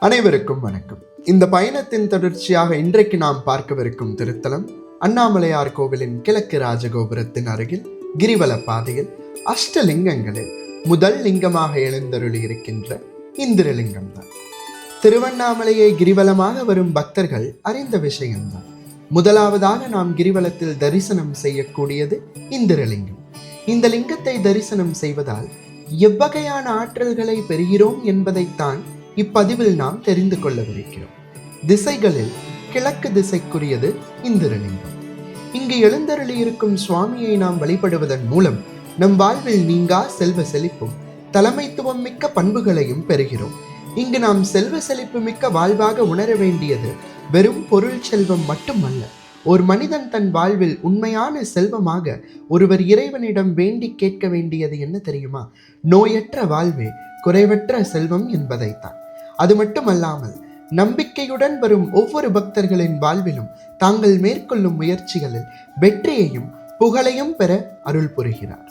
அனைவருக்கும் வணக்கம். இந்த பயணத்தின் தொடர்ச்சியாக இன்றைக்கு நாம் பார்க்கவிருக்கும் திருத்தலம் அண்ணாமலையார் கோவிலின் கிழக்கு ராஜகோபுரத்தின் அருகில் கிரிவல பாதையில் அஷ்டலிங்கங்களில் முதல் லிங்கமாக எழுந்தருளி இருக்கின்ற இந்திரலிங்கம் தான். திருவண்ணாமலையை கிரிவலமாக வரும் பக்தர்கள் அறிந்த விஷயம்தான். முதலாவதாக நாம் கிரிவலத்தில் தரிசனம் செய்யக்கூடியது இந்திரலிங்கம். இந்த லிங்கத்தை தரிசனம் செய்வதால் எவ்வகையான ஆற்றல்களை பெறுகிறோம் என்பதைத்தான் இப்பதிவில் நாம் தெரிந்து கொள்ளவிருக்கிறோம். திசைகளில் கிழக்கு திசைக்குரியது இந்திரலிங்கம். இங்கு எழுந்தருளி இருக்கும் சுவாமியை நாம் வழிபடுவதன் மூலம் நம் வாழ்வில் நீங்கா செல்வ செழிப்பும் தலைமைத்துவம் மிக்க பண்புகளையும் பெறுகிறோம். இங்கு நாம் செல்வ செழிப்பு மிக்க வாழ்வாக உணர வேண்டியது வெறும் பொருள் செல்வம் மட்டுமல்ல. ஒரு மனிதன் தன் வாழ்வில் உண்மையான செல்வமாக ஒருவர் இறைவனிடம் வேண்டி கேட்க வேண்டியது என்ன தெரியுமா? நோயற்ற வாழ்வே குறைவற்ற செல்வம் என்பதைத்தான். அது மட்டுமல்லாமல் நம்பிக்கையுடன் வரும் ஒவ்வொரு பக்தர்களின் வாழ்விலும் தாங்கள் மேற்கொள்ளும் முயற்சிகளில் வெற்றியையும் புகழையும் பெற அருள் புரிகிறார்.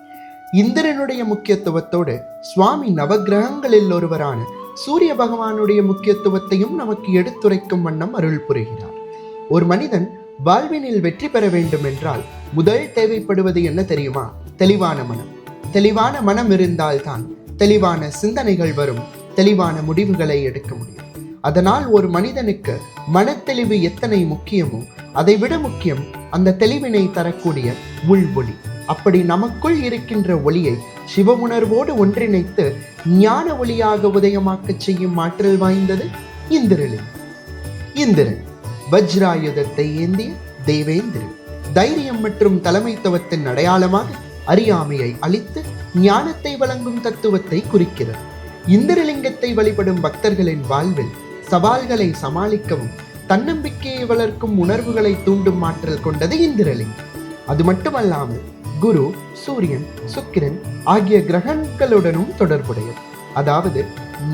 இந்திரனுடைய முக்கியத்துவத்தோடு சுவாமி நவகிரகங்களில் ஒருவரான சூரிய பகவானுடைய முக்கியத்துவத்தையும் நமக்கு எடுத்துரைக்கும் வண்ணம் அருள் புரிகிறார். ஒரு மனிதன் வாழ்வினில் வெற்றி பெற வேண்டும் என்றால் முதல் தேவைப்படுவது என்ன தெரியுமா? தெளிவான மனம். தெளிவான மனம் இருந்தால்தான் தெளிவான சிந்தனைகள் வரும், தெளிவான முடிவுகளை எடுக்க முடியும். அதனால் ஒரு மனிதனுக்கு மனத்தெளிவு எத்தனை முக்கியமோ அதை விட முக்கியம் அந்த தெளிவினை தரக்கூடிய உள் ஒளி. அப்படி நமக்குள் இருக்கின்ற ஒளியை சிவ உணர்வோடு ஒன்றிணைத்து ஞான ஒளியாக உதயமாக்க செய்யும் ஆற்றல் வாய்ந்தது இந்திரலிங்கம். இந்திரன் வஜ்ராயுதத்தை ஏந்திய தேவேந்திரன். தைரியம் மற்றும் தலைமைத்துவத்தின் அடையாளமாக அறியாமையை அழித்து ஞானத்தை வழங்கும் தத்துவத்தை குறிக்கிறது. இந்திரலிங்கத்தை வழிபடும் பக்தர்களின் வாழ்வில் சவால்களை சமாளிக்கவும் தன்னம்பிக்கையை வளர்க்கும் உணர்வுகளை தூண்டும் ஆற்றல் கொண்டது இந்திரலிங்கம். அது மட்டுமல்லாமல் குரு, சூரியன், சுக்கிரன் ஆகிய கிரகங்களுடனும் தொடர்புடையது. அதாவது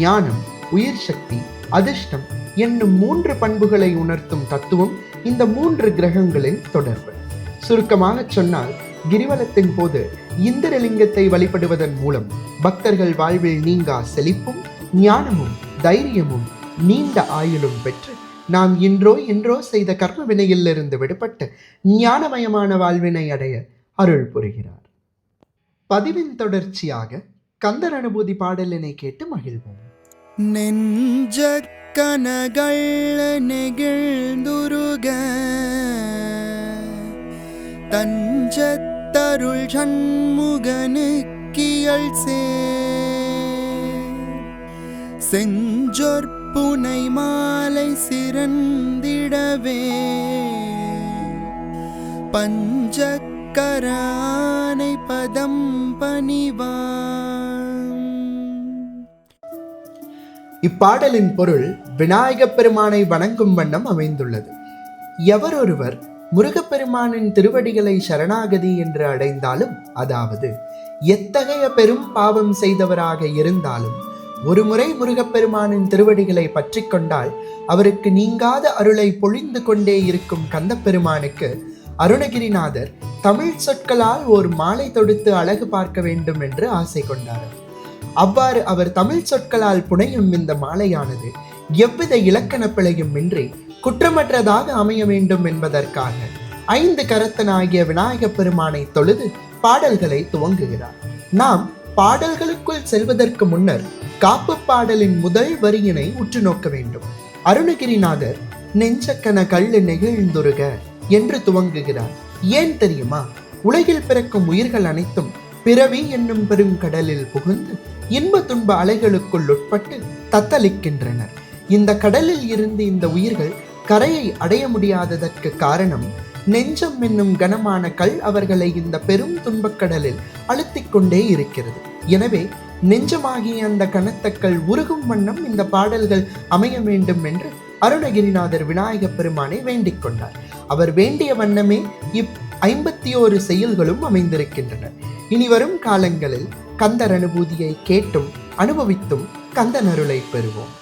ஞானம், உயிர் சக்தி, அதிர்ஷ்டம் என்னும் 3 பண்புகளை உணர்த்தும் தத்துவம் இந்த 3 கிரகங்களின் தொடர்பு. சுருக்கமாக சொன்னால் கிரிவலத்தின் போது இந்திரலிங்கத்தை வழிபடுவதன் மூலம் பக்தர்கள் வாழ்வில் நீங்கா செழிப்பும் ஞானமும் தைரியமும் நீண்ட ஆயுளும் பெற்று நாம் என்றோ செய்த கர்ம வினையிலிருந்து விடுபட்டு ஞானமயமான வாழ்வினை அடைய அருள் புரிகிறார். பதிவின் தொடர்ச்சியாக கந்தர் அனுபூதி பாடலினை கேட்டு மகிழ்வோம். நெஞ்ச கனகள் நெகிழ்ந்துருக தஞ்சத்தருள் சண்முகனுக்கியல் செஞ்சொற்புனை மாலை சிறந்திடவே பஞ்சக்கரானை பதம் பணிவாம். இப்பாடலின் பொருள் விநாயகப் பெருமானை வணங்கும் வண்ணம் அமைந்துள்ளது. எவரொருவர் முருகப்பெருமானின் திருவடிகளை சரணாகதி என்று அடைந்தாலும், அதாவது எத்தகைய பெரும் பாவம் செய்தவராக இருந்தாலும் ஒரு முறை முருகப்பெருமானின் திருவடிகளை பற்றி கொண்டால் அவருக்கு நீங்காத அருளை பொழிந்து கொண்டே இருக்கும் கந்தப்பெருமானுக்கு அருணகிரிநாதர் தமிழ் சொற்களால் ஒரு மாலை தொடுத்து அழகு பார்க்க வேண்டும் என்று ஆசை கொண்டார். அவ்வாறு அவர் தமிழ் சொற்களால் புனையும் இந்த மாலையானது எவ்வித இலக்கண பிழையும் இன்றி குற்றமற்றதாக அமைய வேண்டும் என்பதற்காக 5 கரத்தனாகிய விநாயகப் பெருமானை தொழுது பாடல்களை துவங்குகிறார். நாம் பாடல்களுக்குள் செல்வதற்கு முன்னர் காப்பு பாடலின் முதல் வரியினை உற்று நோக்க வேண்டும். அருணகிரிநாதர் நெஞ்சக்கன கள்ளு நெகிழ்ந்துருக என்று துவங்குகிறார். ஏன் தெரியுமா? உலகில் பிறக்கும் உயிர்கள் அனைத்தும் பிறவி என்னும் பெருங்கடலில் புகுந்து இன்ப துன்ப அலைகளுக்குள் உட்பட்டு தத்தளிக்கின்றனர். இந்த கடலில் இருந்து இந்த உயிர்கள் கரையை அடைய முடியாததற்கு காரணம் நெஞ்சம் என்னும் கனமான கல் அவர்களை இந்த பெரும் துன்பக்கடலில் அழுத்திக் கொண்டே இருக்கிறது. எனவே நெஞ்சமாகிய அந்த கனத்தக்கள் உருகும் வண்ணம் இந்த பாடல்கள் அமைய வேண்டும் என்று அருணகிரிநாதர் விநாயகப் பெருமானை வேண்டிக் கொண்டார். அவர் வேண்டிய வண்ணமே 51 செயல்களும் அமைந்திருக்கின்றன. இனி வரும் காலங்களில் கந்தர் அனுபூதியை கேட்டும் அனுபவித்தும் கந்தன் அருளை பெறுவோம்.